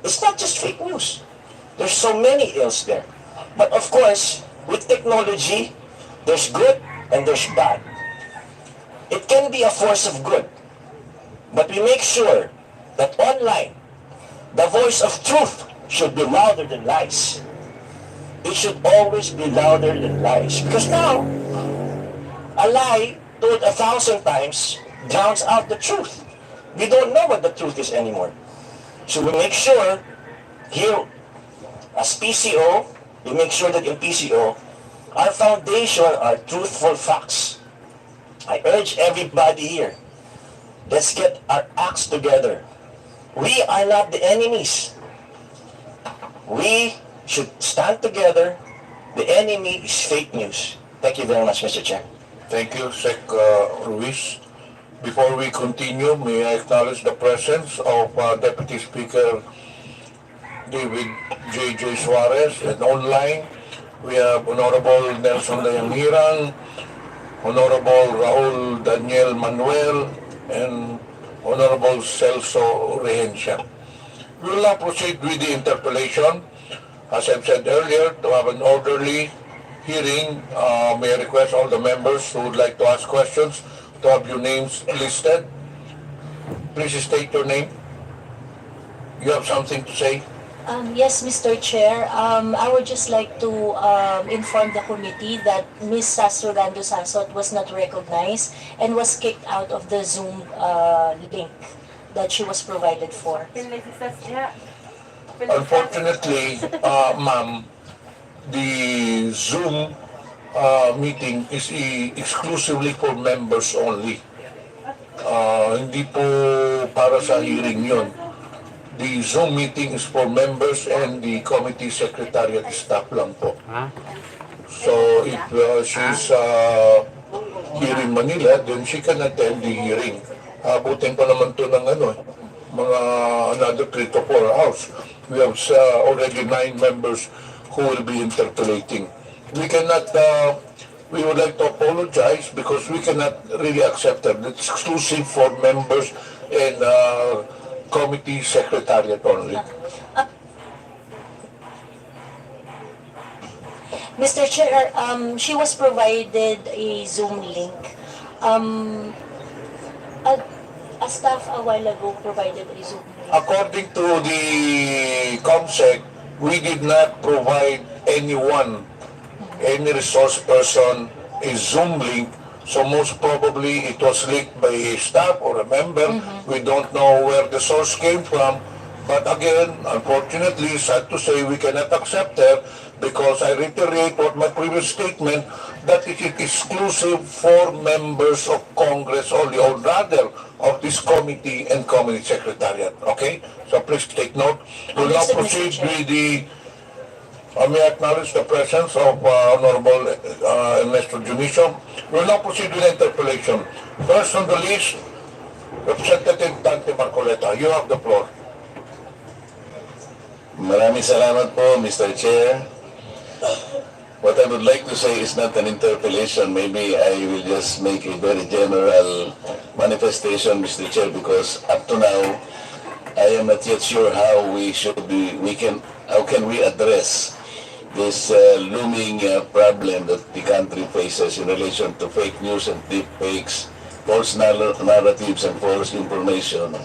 It's not just fake news. There's so many ills there. But of course, with technology, there's good and there's bad. It can be a force of good. But we make sure that online, the voice of truth should be louder than lies. It should always be louder than lies. Because now, a lie told 1,000 times drowns out the truth. We don't know what the truth is anymore. So we make sure here, as PCO, we make sure that in PCO, our foundation are truthful facts. I urge everybody here, let's get our acts together. We are not the enemies. We should stand together. The enemy is fake news. Thank you very much, Mr. Chair. Thank you, Sec Ruiz. Before we continue, may I acknowledge the presence of Deputy Speaker David J.J. Suarez, and online we have Honorable Nelson Dayangiran, Honorable Raul Daniel Manuel, and Honorable Celso Rehencia. We will now proceed with the interpellation. As I've said earlier, to have an orderly hearing, may I request all the members who would like to ask questions to have your names listed. Please state your name. You have something to say? Yes, Mr. Chair. I would just like to inform the committee that Ms. Sastrogando Sasot was not recognized and was kicked out of the Zoom link that she was provided for. Unfortunately, ma'am, the Zoom meeting is exclusively for members only. Hindi po para sa hearing yun. The Zoom meeting is for members and the committee secretariat staff lang po. So if she's here in Manila, then she can attend the hearing. Abutin pa naman to ng mga another 3 to 4 hours. We have already 9 members who will be interpolating. We cannot, we would like to apologize because we cannot really accept that. It's exclusive for members and committee secretariat only. Mr. Chair, she was provided a Zoom link. A staff a while ago provided a Zoom link. According to the COMSEC, we did not provide anyone, any resource person, a Zoom link. So most probably it was leaked by a staff or a member. We don't know where the source came from. But again, unfortunately, sad to say, we cannot accept her because I reiterate what my previous statement, that it is exclusive for members of Congress only, or rather of this committee and committee secretariat. Okay? So please take note. We'll now proceed with the, may I acknowledge the presence of Honorable Ernesto Junicio. We'll now proceed with the interpellation. First on the list, Representative Dante Marcoleta. You have the floor. Maraming salamat po, Mr. Chair. What I would like to say is not an interpellation. Maybe I will just make a very general manifestation, Mr. Chair, because up to now, I am not yet sure how how can we address this looming problem that the country faces in relation to fake news and deep fakes, false narratives and false information.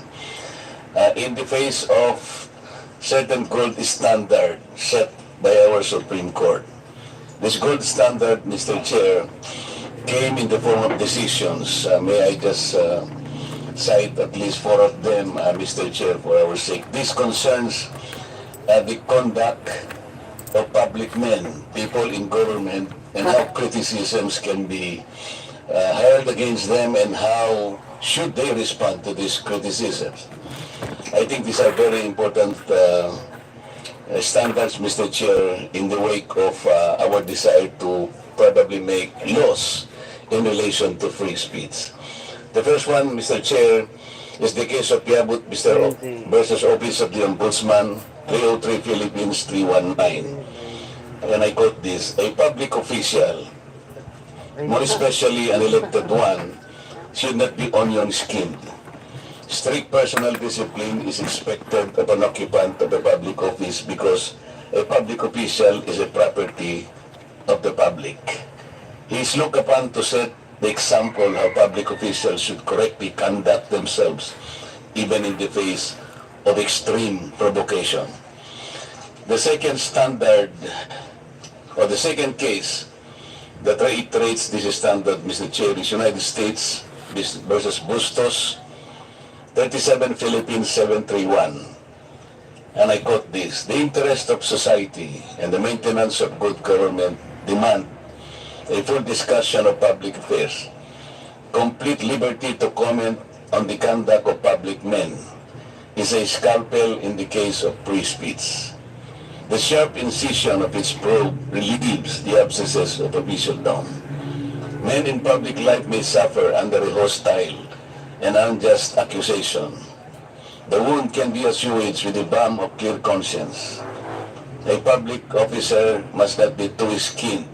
In the face of certain gold standard set by our Supreme Court. This gold standard, Mr. Chair, came in the form of decisions. May I just cite at least 4 of them, Mr. Chair, for our sake. This concerns the conduct of public men, people in government, and how criticisms can be hurled against them and how should they respond to these criticisms. I think these are very important standards, Mr. Chair, in the wake of our desire to probably make laws in relation to free speech. The first one, Mr. Chair, is the case of Piabut versus Office of the Ombudsman, 303 Philippines 319. And I quote this: a public official, more especially an elected one, should not be onion-skinned. Strict personal discipline is expected of an occupant of a public office because a public official is a property of the public. He is looked upon to set the example how public officials should correctly conduct themselves, even in the face of extreme provocation. The second standard, or the second case that reiterates this standard, Mr. Chair, is United States versus Bustos, 37 Philippines 731. And I quote this: the interest of society and the maintenance of good government demand a full discussion of public affairs, complete liberty to comment on the conduct of public men is a scalpel in the case of free speech. The sharp incision of its probe relieves the abscesses of officialdom. Men in public life may suffer under a hostile and unjust accusation. The wound can be assuaged with the balm of clear conscience. A public officer must not be too-skinned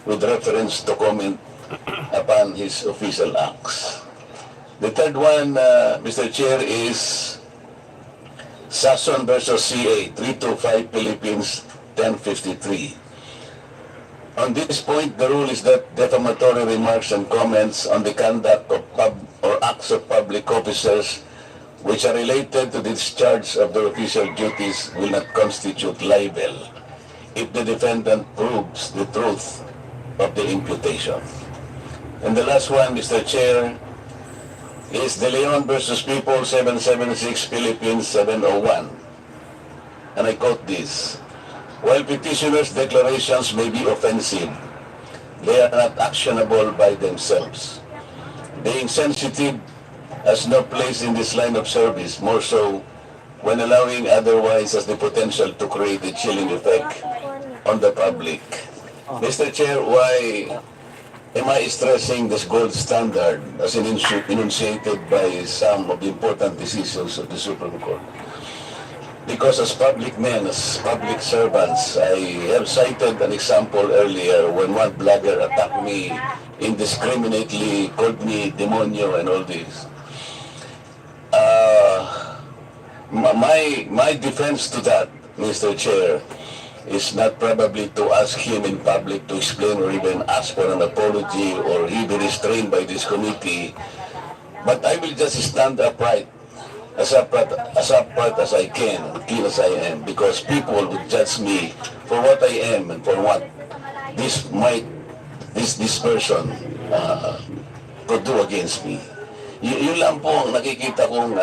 with reference to comment upon his official acts. The third one, Mr. Chair, is Sason versus CA, 325 Philippines 1053. On this point, the rule is that defamatory remarks and comments on the conduct of or acts of public officers which are related to the discharge of their official duties will not constitute libel if the defendant proves the truth of the imputation. And the last one, Mr. Chair, is De Leon versus People 776 Philippines 701. And I quote this: while petitioners' declarations may be offensive, they are not actionable by themselves. Being sensitive has no place in this line of service, more so when allowing otherwise has the potential to create a chilling effect on the public. Mr. Chair, why am I stressing this gold standard as enunciated by some of the important decisions of the Supreme Court? Because as public men, as public servants, I have cited an example earlier when one blogger attacked me indiscriminately, called me demonyo and all this. My defense to that, Mr. Chair, is not probably to ask him in public to explain or even ask for an apology or he be restrained by this committee. But I will just stand upright, as upright as I can, clean as I am, because people would judge me for what I am and for what this person could do against me. Yun lang po ang nakikita kong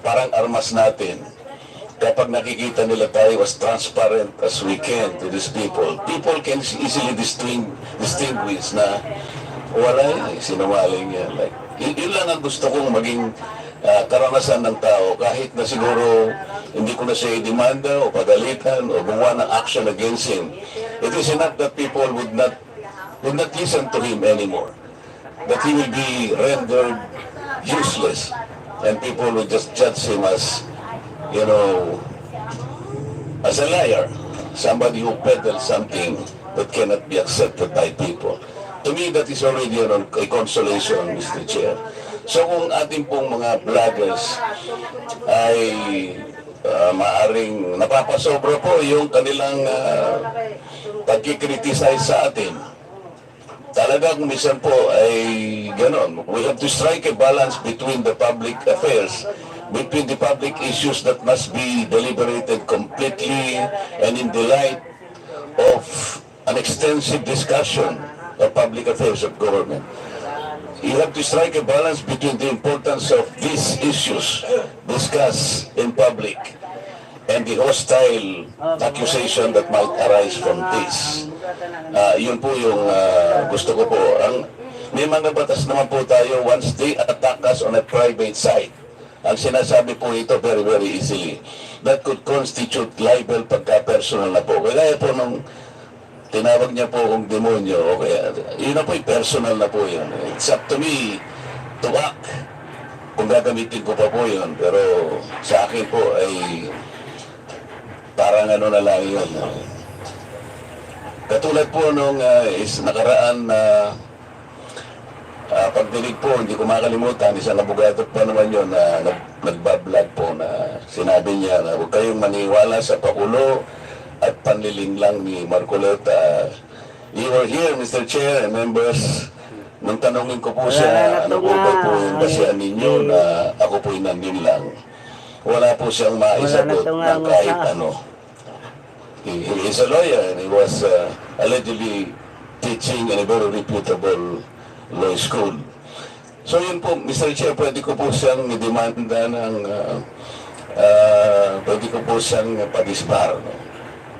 parang armas natin. Kapag nakikita nila tayo as transparent as we can to these people, people can easily distinguish na wala yan, sinungaling yan. Like, yun lang ang gusto kong maging karanasan ng tao, kahit na siguro hindi ko na siya i-demanda o pagalitan o gumawa ng action against him. It is enough that people would not listen to him anymore. That he will be rendered useless and people will just judge him as, you know, as a liar, somebody who peddles something that cannot be accepted by people. To me, that is already a consolation, Mr. Chair. So kung ating pong mga vloggers ay maaring napapasobra po yung kanilang pagkikriticize sa atin, talagang minsan po ay ganon. We have to strike a balance between the public affairs, between the public issues that must be deliberated completely and in the light of an extensive discussion of public affairs of government. You have to strike a balance between the importance of these issues discussed in public and the hostile accusation that might arise from this. Yun po yung gusto ko po. May mga batas naman po tayo once they attack us on a private site. Ang sinasabi po ito very, very easily. That could constitute libel pagka-personal na po. Kaya po nung tinawag niya po kong demonyo, okay, yun na po, personal na po yun. It's up to me to act kung gagamitin ko pa po yun. Pero sa akin po ay parang ano na lang yun. Katulad po nung nakaraan na pagdinig po, hindi ko makalimutan, isang abogado pa naman yun na nagbablog po na sinabi niya na huwag kayong maniwala sa pakulo at panliling lang ni Marcoleta. You were here, Mr. Chair and members, nung tanongin ko po siya, ano po ba po yung basihan ninyo na ako po inanin lang. Wala po siyang maisagot ng kahit ano. He is a lawyer and he was allegedly teaching in a very reputable law school. So yun po, Mr. Chair, pwede ko po siyang demanda ng pwede ko po siyang padisbar.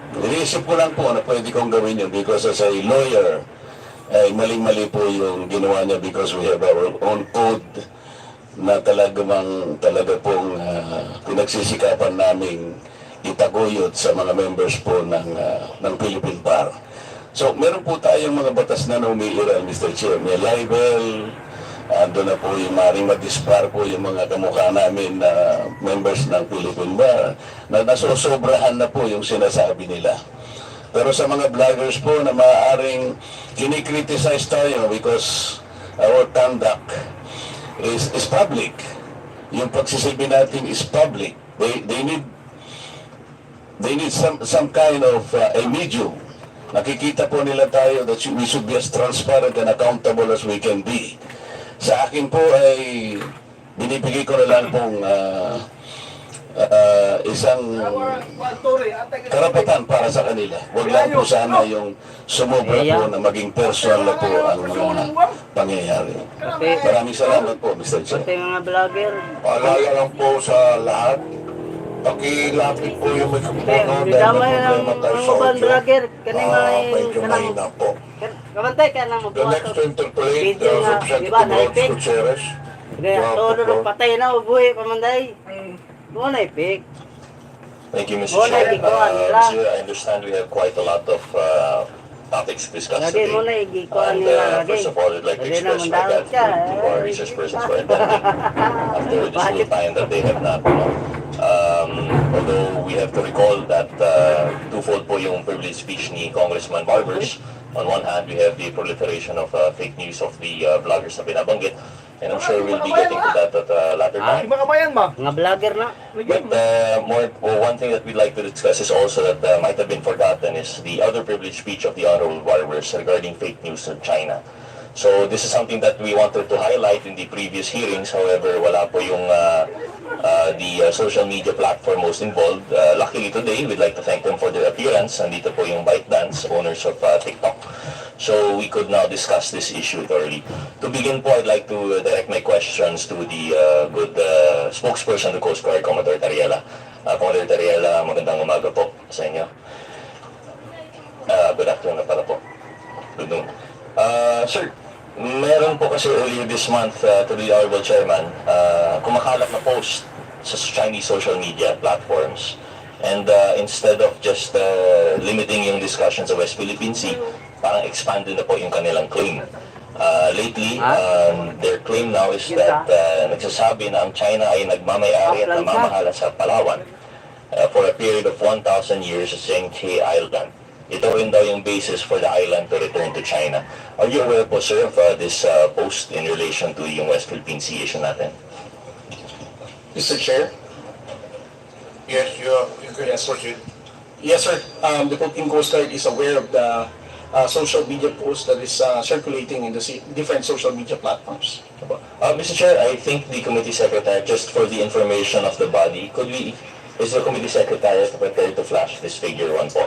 Iniisip ko lang po na pwede kong gawin yun because as a lawyer, ay maling-mali po yung ginawa niya because we have our own code na talaga pong pinagsisikapan naming itaguyod sa mga members po ng Philippine Bar. So, meron po tayong mga batas na umiiral, Mr. Chair. May libel, ando na po yung maring madispar po yung mga kamukha namin na members ng Philippine Bar na nasosobrahan na po yung sinasabi nila. Pero sa mga vloggers po na maaaring kinikriticize tayo because our conduct is public. Yung pagsisilbi natin is public. They need some kind of a medium. Nakikita po nila tayo that we should be as transparent and accountable as we can be. Sa akin po ay binibigay ko na lang pong isang karapatan para sa kanila. Huwag lang po sana yung sumobra po na maging personal na po ang mga pangyayari. Maraming salamat po, Mr. Chair. Pati mga vlogger. Paalala lang po sa lahat, pakilapit po yung mikropono dahil may problema tayo sa audio. Medyo mahina po. Kamantay ka lang The next to interpolate, Video nga, Representative diba, Rod naipik? Gutierrez. Kaya todo nung patay na ubuhi pamanday. Muna ipik. Thank you, Mr. Muna Chair. igikuan nila. Mr. I understand we have quite a lot of topics to discuss Lagi today. muna igikuan And nila lagi. first of all, I'd like to Lagi na express my mandawat ka. gratitude to our research persons for attending after the difficult time that they have not. Although we have to recall that twofold po yung privileged speech ni Congressman Barbers. On one hand, we have the proliferation of fake news of the vloggers na binabanggit. And I'm sure we'll be getting to that at a later time. Mga vlogger na. But one thing that we'd like to discuss is also that might have been forgotten is the other privileged speech of the Honorable Barbers regarding fake news in China. So this is something that we wanted to highlight in the previous hearings. However, wala po yung the social media platform most involved. Luckily today, we'd like to thank them for their appearance. Nandito po yung ByteDance, owners of TikTok. So we could now discuss this issue thoroughly. To begin po, I'd like to direct my questions to the good spokesperson of the Coast Guard, Commodore Tariela. Commodore Tariela, magandang umaga po sa inyo. Good afternoon na pala po. Good noon. Sir, meron po kasi earlier this month to the Honorable Chairman, kumakalat na post sa Chinese social media platforms. And instead of just limiting yung discussion sa West Philippine Sea, parang expanded na po yung kanilang claim. Lately, their claim now is that nagsasabi na ang China ay nagmamayari at namamahala sa Palawan for a period of 1,000 years sa Senghe Island. Ito rin daw yung basis for the island to return to China. Are you aware po, sir, of this post in relation to yung West Philippine Sea issue natin? Mr. Chair? Yes, you can proceed. Yes, sir. The Philippine Coast Guard is aware of the social media post that is circulating in the different social media platforms. Mr. Chair, I think the committee secretary, just for the information of the body, is the committee secretary prepared to flash this figure 1 po?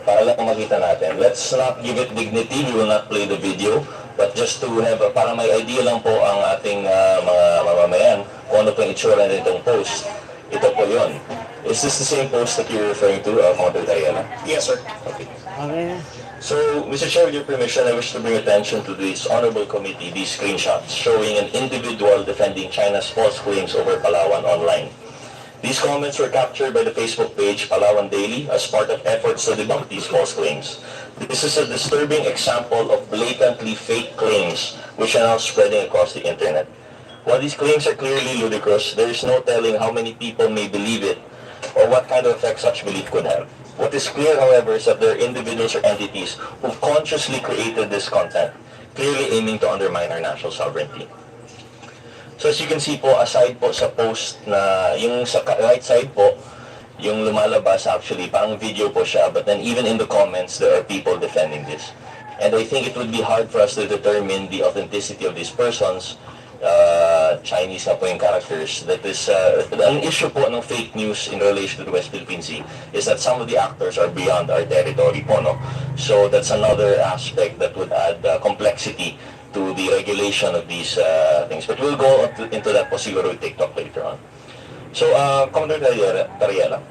Para lang makita natin. Let's not give it dignity, we will not play the video, but just to have, para may idea lang po ang ating mga mamamayan kung ano pong itsura nitong post. Ito po yun. Is this the same post that you're referring to, Commodore Tariela? Yes, sir. Okay. So, Mr. Chair, with your permission, I wish to bring attention to this honorable committee these screenshots showing an individual defending China's false claims over Palawan online. These comments were captured by the Facebook page Palawan Daily as part of efforts to debunk these false claims. This is a disturbing example of blatantly fake claims which are now spreading across the internet. While these claims are clearly ludicrous, there is no telling how many people may believe it or what kind of effect such belief could have. What is clear, however, is that there are individuals or entities who consciously created this content, clearly aiming to undermine our national sovereignty. So as you can see po, aside po sa post na, yung sa right side po, yung lumalabas actually, parang video po siya, but then even in the comments, there are people defending this. And I think it would be hard for us to determine the authenticity of these persons, Chinese na po yung characters. That is, ang issue po ng fake news in relation to the West Philippine Sea is that some of the actors are beyond our territory po, no? So that's another aspect that would add complexity to the regulation of these things. But we'll go into that po siguro with TikTok later on. So, Commodore Tariela,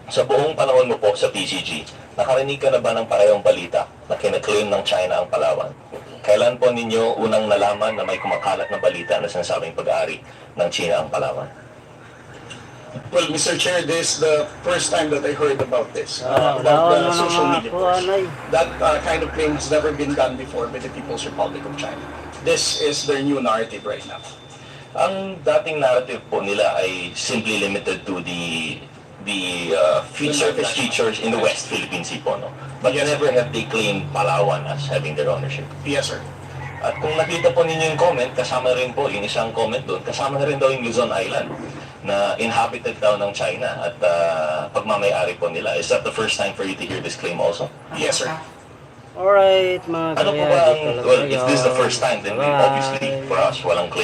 sa buong panahon mo po sa PCG, nakarinig ka na ba ng parehong balita na kinaklaim ng China ang Palawan? Kailan po ninyo unang nalaman na may kumakalat na balita na sinasabing pag-aari ng China ang Palawan? Well, Mr. Chair, this is the first time that I heard about this, about the social media post. That kind of claim has never been done before by the People's Republic of China. This is their new narrative right now. Ang dating narrative po nila ay simply limited to the surface features in the West Philippine Sea po, no? But never have they claimed Palawan as having their ownership. Yes, sir. At kung nakita po ninyo yung comment, kasama rin po, yung isang comment doon, kasama na rin daw yung Luzon Island na inhabited daw ng China at pagmamayari po nila. Is that the first time for you to hear this claim also? Yes, sir. Alright, mga Ano po ba ang, well, if this is the first time, then obviously for us, walang claim.